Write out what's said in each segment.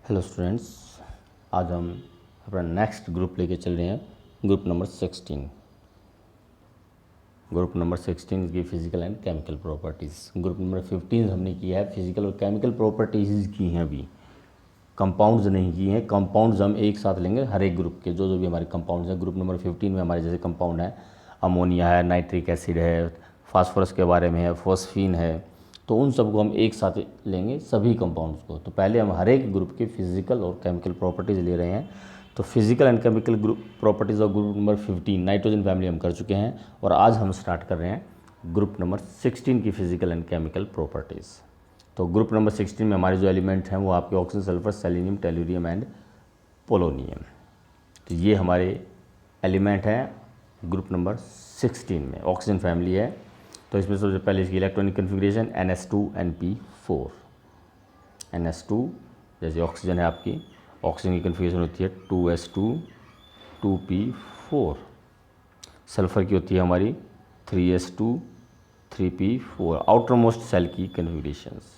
Hello students, आज हम अपना नेक्स्ट ग्रुप लेके चल रहे हैं। Group number 16। ग्रुप नंबर 16 की physical and chemical properties. Group number 15 हमने किया है, फिजिकल और केमिकल प्रॉपर्टीज़ की हैं, अभी कंपाउंड्स नहीं की हैं। कंपाउंड्स हम एक साथ लेंगे हर एक ग्रुप के, जो भी हमारे कंपाउंड्स हैं। ग्रुप नंबर 15 में हमारे जैसे कंपाउंड है, अमोनिया है, नाइट्रिक एसिड है, फास्फोरस के बारे में है, फॉस्फीन है, तो उन सबको हम एक साथ लेंगे, सभी कंपाउंड्स को। तो पहले हम हर एक ग्रुप की फिजिकल और केमिकल प्रॉपर्टीज़ ले रहे हैं। तो physical and chemical group properties of group number 15 nitrogen family हम कर चुके हैं, और आज हम स्टार्ट कर रहे हैं ग्रुप नंबर 16 की फिजिकल एंड केमिकल प्रॉपर्टीज़। तो ग्रुप नंबर 16 में हमारे जो एलिमेंट हैं वो आपके oxygen, sulphur, selenium, tellurium and polonium. तो ये हमारे एलिमेंट हैं ग्रुप नंबर 16 में। ऑक्सीजन फैमिली है, तो इसमें सबसे पहले इसकी इलेक्ट्रॉनिक कन्फिग्रेशन NH2NP4। NH2 जैसे ऑक्सीजन है आपकी, ऑक्सीजन की कन्फिग्रेशन होती है 2S2 2P4। सल्फर की होती है हमारी 3S2 3P4। Outer most shell की कन्फिग्रेशंस,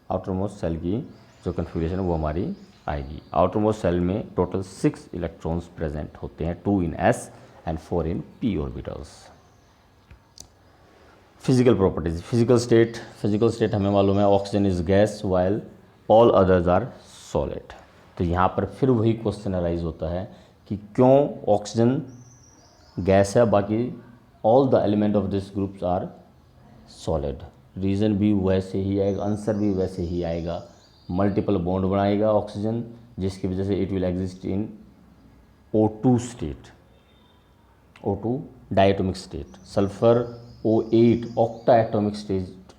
आउटर मोस्ट सेल की जो कन्फिग्रेशन है वो हमारी आएगी। आउटर मोस्ट सेल में टोटल 6 इलेक्ट्रॉन्स प्रेजेंट होते हैं, 2 in S and 4 in P orbitals. Physical properties, physical state हमें मालूम है oxygen is gas while all others are solid. तो यहाँ पर फिर वही क्वेश्चन अराइज होता है कि क्यों ऑक्सीजन गैस है, बाकी all the element of this groups are solid. Reason भी वैसे ही आएगा, आंसर भी वैसे ही आएगा। मल्टीपल बॉन्ड बनाएगा ऑक्सीजन, जिसकी वजह से it will exist in O2 state, O2 diatomic state. Sulphur O8 octa atomic state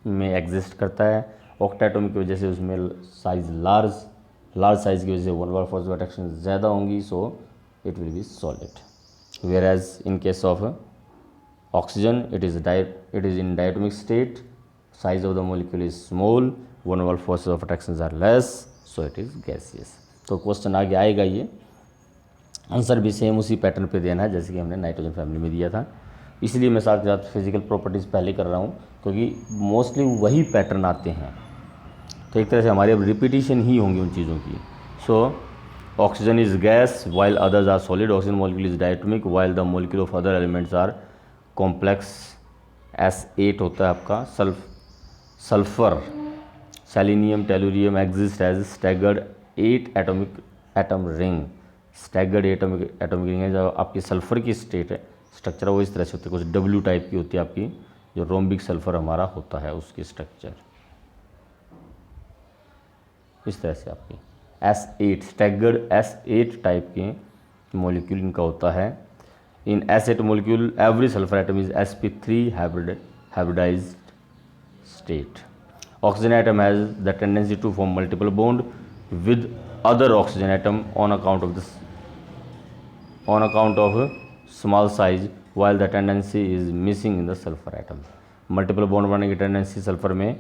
में एग्जिस्ट करता है। ऑक्टा एटॉमिक की वजह से उसमें साइज लार्ज साइज की वजह से वन बार फोर्स ऑफ अट्रैक्शन ज़्यादा होंगी, so it will be solid. Whereas in case of oxygen it is in diatomic state, size of the molecule is small, वन बार force of attraction are less, so it is gaseous. तो question आगे आएगा, ये answer भी same उसी pattern पे देना है जैसे कि हमने नाइट्रोजन फैमिली में दिया था। इसलिए मैं साथ साथ फिजिकल प्रॉपर्टीज़ पहले कर रहा हूँ, क्योंकि मोस्टली वही पैटर्न आते हैं, तो एक तरह से हमारी अब रिपीटिशन ही होंगी उन चीज़ों की। So oxygen is gas while others are solid, oxygen molecule is diatomic while the molecule of other elements are complex. S8 होता है आपका sulphur, selenium, tellurium exist as staggered 8 atom ring. Staggered atomic ring है। जब आपकी sulphur की state है, structure वो इस तरह से होती है, कुछ W टाइप की होती है आपकी, जो रोम्बिक सल्फर हमारा होता है उसकी स्ट्रक्चर इस तरह से आपकी S8 स्टैगर्ड S8 टाइप के मॉलिक्यूल इनका होता है। In S8 molecule every sulphur atom is sp3 hybridised state. Oxygen atom has the tendency to form multiple bond with other oxygen atom on account of small size while the tendency is missing in the sulphur atom. Multiple bond बनाने की tendency sulphur में,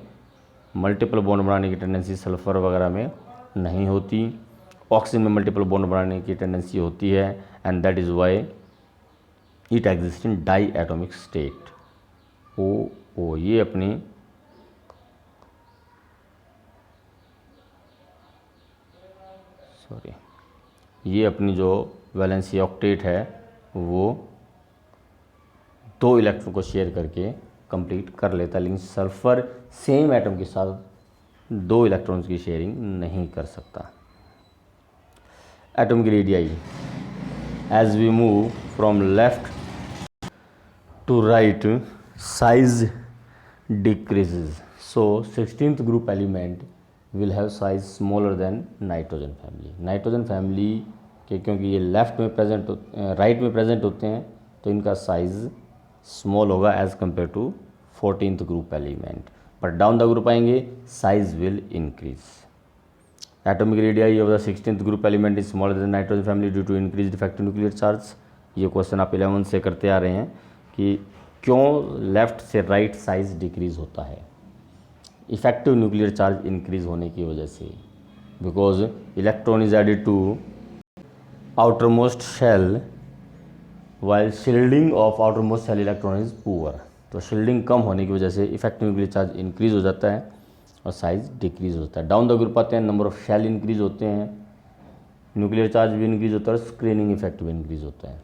multiple bond बनाने की tendency sulphur वगैरह में नहीं होती। Oxygen में मल्टीपल बॉन्ड बनाने की टेंडेंसी होती है, and that is why it exist in diatomic state. ओ ये अपनी ये अपनी जो वैलेंसी ऑक्टेट है वो 2 इलेक्ट्रॉन को शेयर करके कंप्लीट कर लेता है, लेकिन सल्फर सेम एटम के साथ 2 इलेक्ट्रॉन्स की शेयरिंग नहीं कर सकता। Atomic radii, as we move from left to right size decreases. So 16th group element will have size smaller than nitrogen family. Nitrogen family के क्योंकि ये लेफ्ट में प्रेजेंट राइट में प्रेजेंट होते हैं, तो इनका साइज स्मॉल होगा as compare to 14th group element, but down the group आएंगे size will increase. Atomic radii of the 16th group element is smaller than nitrogen family due to increase effective nuclear charge. ये question आप 11 से करते आ रहे हैं कि क्यों left से राइट साइज डिक्रीज होता है। इफेक्टिव न्यूक्लियर चार्ज इंक्रीज होने की वजह से, because electron is added to outermost shell while shielding of outermost shell electron is poor. तो शील्डिंग कम होने की वजह से इफेक्टिव न्यूक्लियर चार्ज इंक्रीज हो जाता है, और साइज डिक्रीज होता है। डाउन द ग्रुप आते हैं, नंबर ऑफ शेल इंक्रीज होते हैं, न्यूक्लियर चार्ज भी इंक्रीज होता है और स्क्रीनिंग इफेक्ट भी इंक्रीज होता है।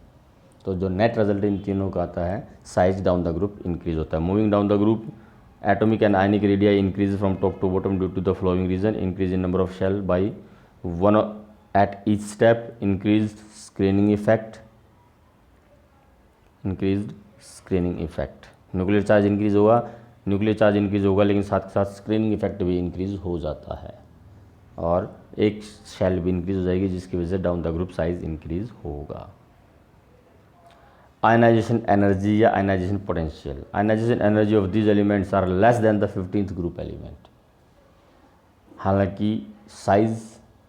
तो जो नेट रिजल्ट इन तीनों का आता है, size down the group increase होता है। Moving down the group, atomic and ionic radii increase from top to bottom due to the following reason, increase in number of shell by 1 at each step, increase screening effect, increase screening effect. Nuclear charge increase होगा लेकिन साथ के साथ screening effect भी increase हो जाता है और एक शेल भी इंक्रीज हो जाएगी जिसकी वजह से down the group size increase होगा। आयनाइजेशन एनर्जी या ionisation potential, ionisation energy of these elements are less than the 15th group element. हालांकि साइज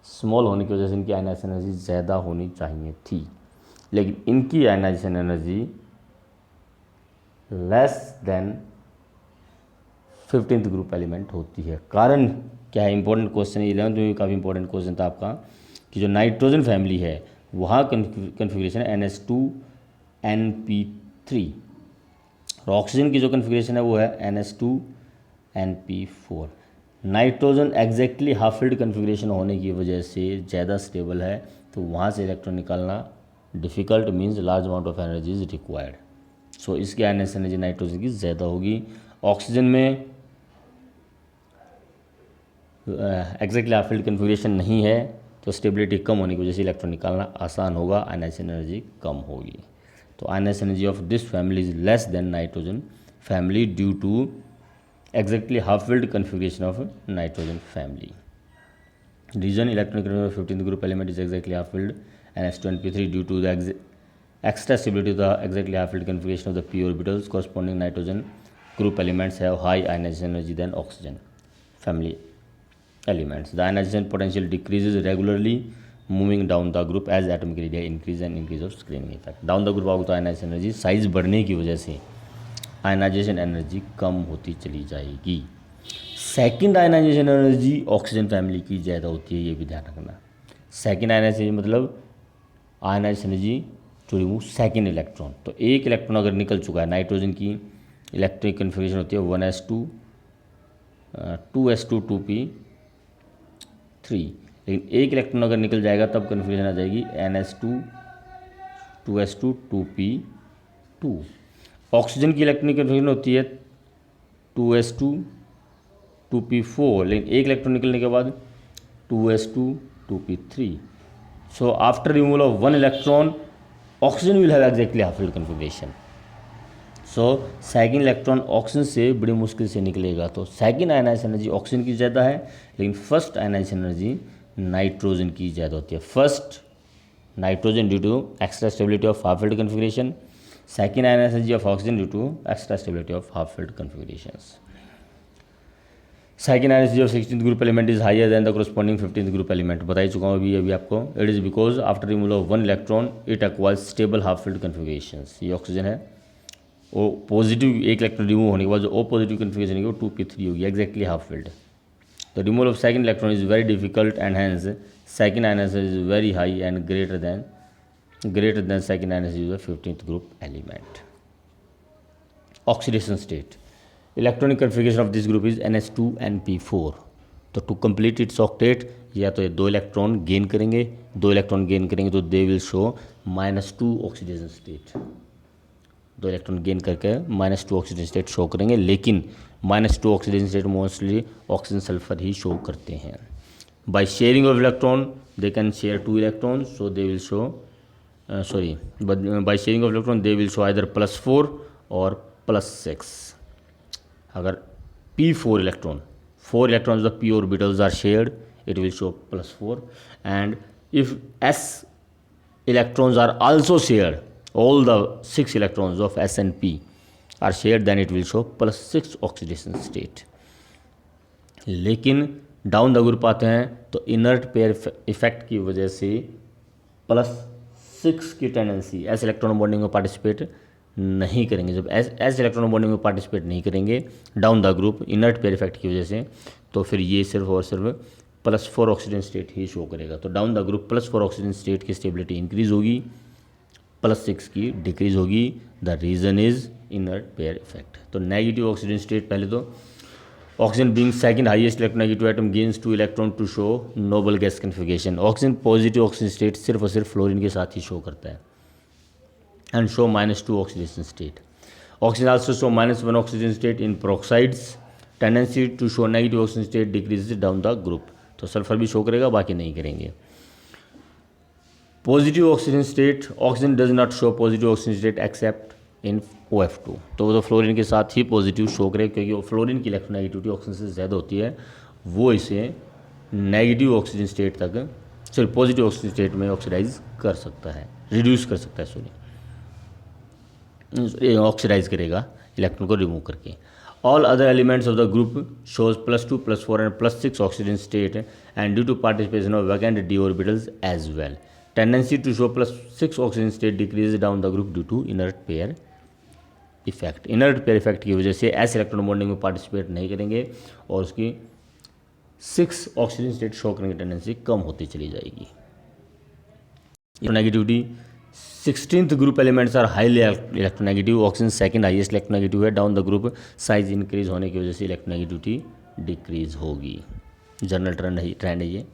स्मॉल होने की वजह से इनकी आयनाइजेशन एनर्जी ज़्यादा होनी चाहिए थी, लेकिन इनकी ionisation energy less than 15th group element होती है। कारण क्या है? इंपॉर्टेंट क्वेश्चन है, 11th में भी काफ़ी इंपॉर्टेंट क्वेश्चन था आपका कि जो नाइट्रोजन फैमिली है वहाँ कन्फिग्रेशन है NH2NP3 और ऑक्सीजन की जो कन्फिग्रेशन है वो है NH2NP4। Nitrogen exactly half filled configuration होने की वजह से ज़्यादा स्टेबल है, तो वहाँ से इलेक्ट्रॉन निकालना difficult, means large amount of energy is required. So इसकी आयनाइजेशन एनर्जी नाइट्रोजन की ज़्यादा होगी। ऑक्सीजन में एग्जैक्टली हाफ फील्ड कन्फिग्रेशन नहीं है, तो स्टेबिलिटी कम होने की वजह से इलेक्ट्रॉन निकालना आसान होगा, आयनाइजेशन एनर्जी कम होगी। तो ionisation energy of this family is less than nitrogen family due to exactly half filled configuration of nitrogen family. Reason electronic 15th group element is exactly half filled NH2NP3 due to the extra stability of the exactly half filled configuration of the p orbitals. Corresponding nitrogen group elements have high ionization energy than oxygen family elements. The ionization potential decreases regularly moving down the group as atomic radii increase and increase of screening effect. Down the group आपको तो ionization energy size बढ़ने की वजह से ionization energy कम होती चली जाएगी। Second ionization energy oxygen family की ज़्यादा होती है, ये भी ध्यान रखना। सेकेंड आयनाइजेशन मतलब ionisation energy to remove second electron. तो एक इलेक्ट्रॉन अगर निकल चुका है, नाइट्रोजन की इलेक्ट्रिक कन्फिग्रेशन होती है 1s2 2s2 2p3, लेकिन एक इलेक्ट्रॉन अगर निकल जाएगा तब कन्फिग्रेशन आ जाएगी NS2 2s2 2p2। ऑक्सीजन की इलेक्ट्रॉनिक कन्फिग्रेशन होती है 2s2 2p4, लेकिन एक इलेक्ट्रॉन निकलने के बाद 2s2 2p3। So after removal of one electron oxygen will have exactly half filled configuration. So second electron oxygen से बड़ी मुश्किल से निकलेगा, तो सेकेंड आयनाइजेशन एनर्जी ऑक्सीजन की ज़्यादा है, लेकिन फर्स्ट आयनाइजेशन एनर्जी नाइट्रोजन की ज़्यादा होती है। First nitrogen due to extra stability of half filled configuration, second ionization energy of oxygen due to extra stability of half filled configurations. Second energy of 16th group element is higher than the corresponding 15th group element. बता ही चुका हूँ अभी आपको। It is because after removal of one electron it acquires stable half filled configurations. ये oxygen है, O positive एक electron remove होने के बाद जो ओ पॉजिटिव कन्फिग्रेशन होगी वो 2p3 होगी, exactly half filled. The removal of second electron is very difficult and hence second ionisation is very high and greater than second ionisation of 15th group element. Oxidation state, electronic configuration of this group is NH2NP4। तो to complete it's octet, या तो ये दो electron gain करेंगे तो they will show -2 oxidation state. दो electron gain करके -2 oxidation state show करेंगे, लेकिन -2 oxidation state mostly oxygen sulphur ही शो करते हैं। By sharing of electron they can share 2 electron, so they will show by sharing of electron they will show either +4 और +6। अगर p4 electron, 4 electrons of the p orbitals are shared, it will show +4, and if s electrons are also shared, all the 6 electrons of s and p are shared, then it will show +6 oxidation state। लेकिन down the group आते हैं तो inert pair effect की वजह से +6 की tendency S electron bonding में participate नहीं करेंगे। जब एस इलेक्ट्रॉन बॉन्डिंग में पार्टिसिपेट नहीं करेंगे down the group inert pair effect की वजह से, तो फिर ये सिर्फ और सिर्फ +4 ऑक्सीजन स्टेट ही शो करेगा। तो down the group +4 oxygen state की स्टेबिलिटी इंक्रीज होगी, +6 की डिक्रीज होगी। The reason is inert pair effect. तो नेगेटिव ऑक्सीजन स्टेट पहले तो oxygen being second highest electronegative atom gains 2 electron to show noble gas configuration. Oxygen positive oxygen state सिर्फ और सिर्फ फ्लोरीन के साथ ही शो करता है and show -2 oxidation state. Oxygen also show -1 oxygen state in peroxides, tendency to show negative oxygen state decreases down the group. तो sulphur भी show करेगा, बाकी नहीं करेंगे। Positive oxygen state, oxygen does not show positive oxygen state except in OF2। तो वो तो fluorine के साथ ही पॉजिटिव शो करेगा, क्योंकि वो फ्लोरीन की इलेक्ट्रोनेगेटिविटी ऑक्सीजन से ज़्यादा होती है, वो इसे नेगेटिव ऑक्सीजन स्टेट तक, सॉरी पॉजिटिव ऑक्सीजन स्टेट में ऑक्सीडाइज कर सकता है, रिड्यूस कर सकता है, सॉरी ऑक्सीडाइज करेगा इलेक्ट्रॉन को रिमूव करके। All other elements of the group shows +2, +4 and +6 oxygen state and due to participation of vacant d orbitals as well. Tendency to show +6 oxygen state decrease down the group due to inert pair effect. Inert pair effect की वजह से ऐसे electron bonding में participate नहीं करेंगे और उसकी 6 oxygen state show करने की टेंडेंसी कम होती चली जाएगी। Electronegativity 16th group elements are highly electronegative. Oxygen second highest electronegative है। Down the group size increase होने की वजह से इलेक्ट्रोनेगेटिविटी डिक्रीज होगी। जनरल ट्रेंड है ये।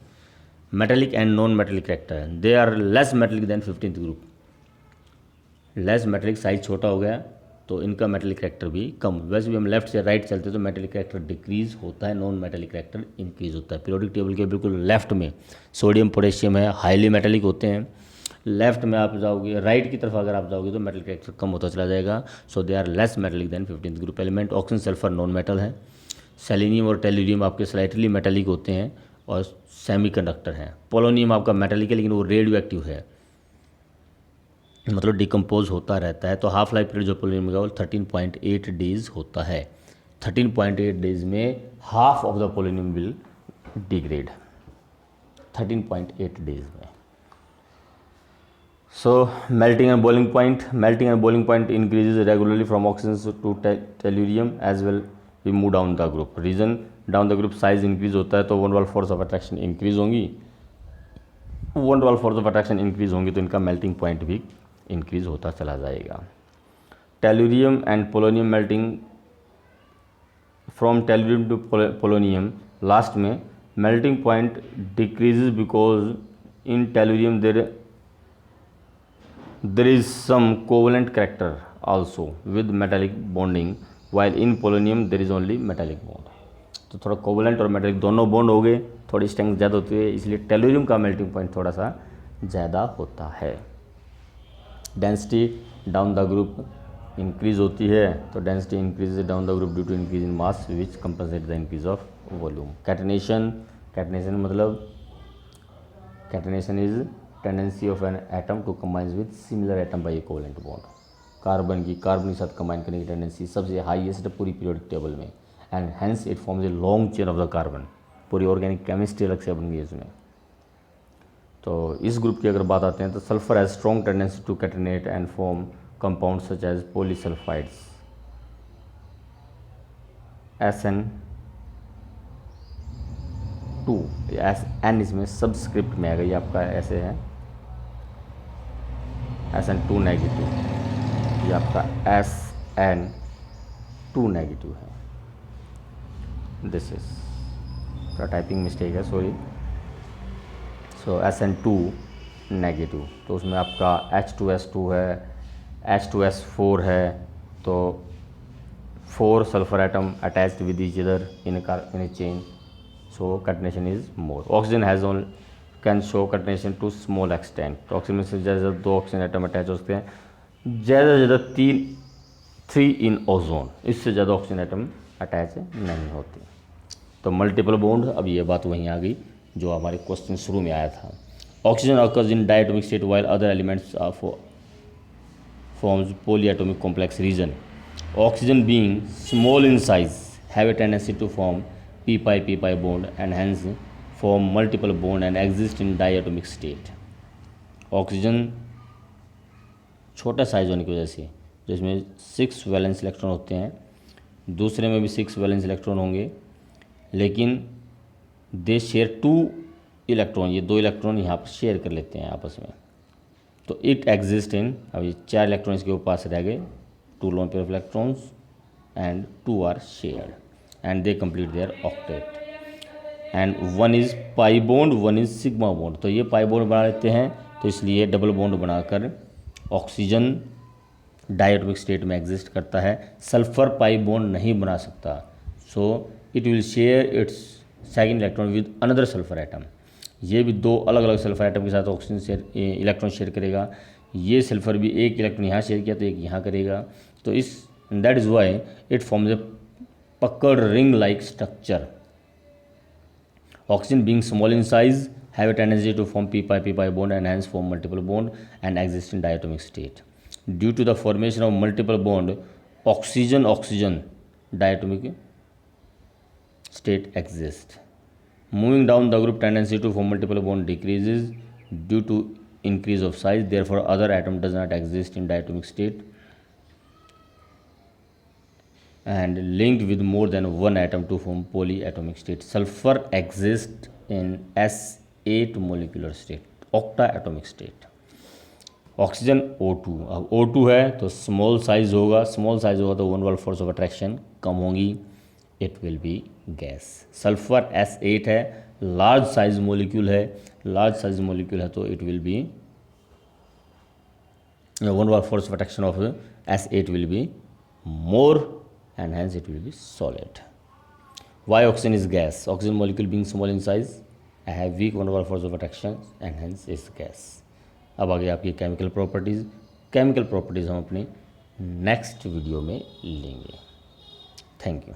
Metallic and non metallic character, they are less metallic than 15th group. Less metallic, size छोटा हो गया तो इनका मेटेलिक कैरेक्टर भी कम। वैसे भी हम लेफ्ट से राइट चलते तो मेटेलिक कैरेक्टर डिक्रीज होता है, नॉन मेटेलिक कैरेक्टर इंक्रीज होता है। पीरियोडिक टेबल के बिल्कुल लेफ्ट में सोडियम पोटेशियम है, हाईली मेटेलिक होते हैं। लेफ्ट में आप जाओगे, राइट की तरफ अगर आप जाओगे तो मेटल कैरेक्टर कम होता चला जाएगा। So they are less metallic than 15th group element. Oxygen sulphur non metal है। सेलेनियम और टेल्यूरियम आपके स्लाइटली मेटेलिक होते हैं और सेमीकंडक्टर हैं। पोलोनियम आपका मेटेलिक है लेकिन वो रेडियो एक्टिव है, मतलब डिकम्पोज होता रहता है। तो हाफ लाइफ पीरियड जो पोलोनियम का वो 13.8 डेज होता है। 13.8 डेज में half of the polonium will degrade, 13.8 days में। So melting and boiling point increases regularly from oxygen to tellurium as well we move down the group. Reason down the group size increase होता है तो van Waal force of attraction increase होंगी। Van Waal force of attraction increase होंगी तो इनका melting point भी increase होता चला जाएगा। Tellurium and polonium melting from tellurium to polonium, last में melting point decreases because in tellurium there is some covalent character also with metallic bonding while in polonium there is only metallic bond। तो थोड़ा covalent और metallic दोनों bond हो गए, थोड़ी strength ज़्यादा होती है, इसलिए टेल्यूरियम का मेल्टिंग पॉइंट थोड़ा सा ज़्यादा होता है। Density down the group increase होती है तो density increase down the group due to increase in mass which compensate the increase of volume. Catenation मतलब catenation is tendency of an atom to combine with similar atom by covalent bond. Carbon के साथ combine करने की tendency सबसे highest है पूरी periodic table में and hence it forms a long chain of the carbon. पूरी ऑर्गेनिक केमिस्ट्री अलग से बन गई इसमें। तो इस ग्रुप की अगर बात आते हैं तो sulphur has strong tendency to catenate and form compound such as polysulphides. SN2 N इसमें सबस्क्रिप्ट में आएगा, ये आपका ऐसे है SN2 नेगेटिव, ये आपका SN2 नेगेटिव है। दिस इज थोड़ा टाइपिंग मिस्टेक है, सॉरी। सो SN2 नेगेटिव, तो उसमें आपका H2S2 है, H2S4 है, तो 4 sulphur atom attached with each other in a chain, so catenation is more. Oxygen has own can show catenation to small extent. तो ऑक्सीजन में से ज़्यादा 2 ऑक्सीजन एटम अटैच हो सकते हैं, ज़्यादा से ज़्यादा 3 इन ओजोन, इससे ज़्यादा ऑक्सीजन एटम अटैच नहीं होते। तो मल्टीपल बॉन्ड, अब ये बात वहीं आ गई जो हमारे क्वेश्चन शुरू में आया था। Oxygen occurs in diatomic state while other elements forms polyatomic complex region. Oxygen being small in size have a tendency to form p-pi bond and hence form multiple bond and exist in diatomic state। Oxygen छोटा size होने की वजह से, जिसमें 6 valence electron होते हैं, दूसरे में भी 6 वैलेंस इलेक्ट्रॉन होंगे, लेकिन दे शेयर 2 इलेक्ट्रॉन, ये 2 इलेक्ट्रॉन यहाँ पर शेयर कर लेते हैं आपस में। तो इट एग्जिस्ट इन, अब ये 4 इलेक्ट्रॉन इसके पास रह गए, 2 lone pair of electrons and 2 are shared. and they complete their octet. And one is pi bond, one is sigma bond. तो ये pi bond बना लेते हैं, तो इसलिए डबल बॉन्ड बनाकर ऑक्सीजन डायटोमिक स्टेट में एग्जिस्ट करता है. सल्फर पाई बॉन्ड नहीं बना सकता, सो it will share its second electron with another sulphur atom. ये भी दो अलग अलग सल्फर एटम के साथ ऑक्सीजन शेयर इलेक्ट्रॉन शेयर करेगा. ये सल्फर भी एक इलेक्ट्रॉन यहाँ शेयर किया तो एक यहाँ करेगा. तो इस that is why it forms a puckered ring like structure. Oxygen being small in size have a tendency to form p-pi bond and hence form multiple bond and exist in diatomic state. Due to the formation of multiple bond, oxygen diatomic state exists. Moving down the group, tendency to form multiple bond decreases due to increase of size. Therefore, other atom does not exist in diatomic state and linked with more than one atom to form polyatomic state. Sulfur exists in S8 molecular state, octaatomic state. Oxygen O2. अब O2 है तो small size होगा, तो van Waal force of attraction कम होगी, it will B gas. Sulphur S8 है, large size molecule है, तो it will B one Waal force of attraction of S8 will be more and hence it will be solid. Why oxygen is gas? Oxygen molecule being small in size, have weak van der Waals force of attraction and hence is gas. अब आगे आपकी chemical properties हम अपने next video में लेंगे. Thank you.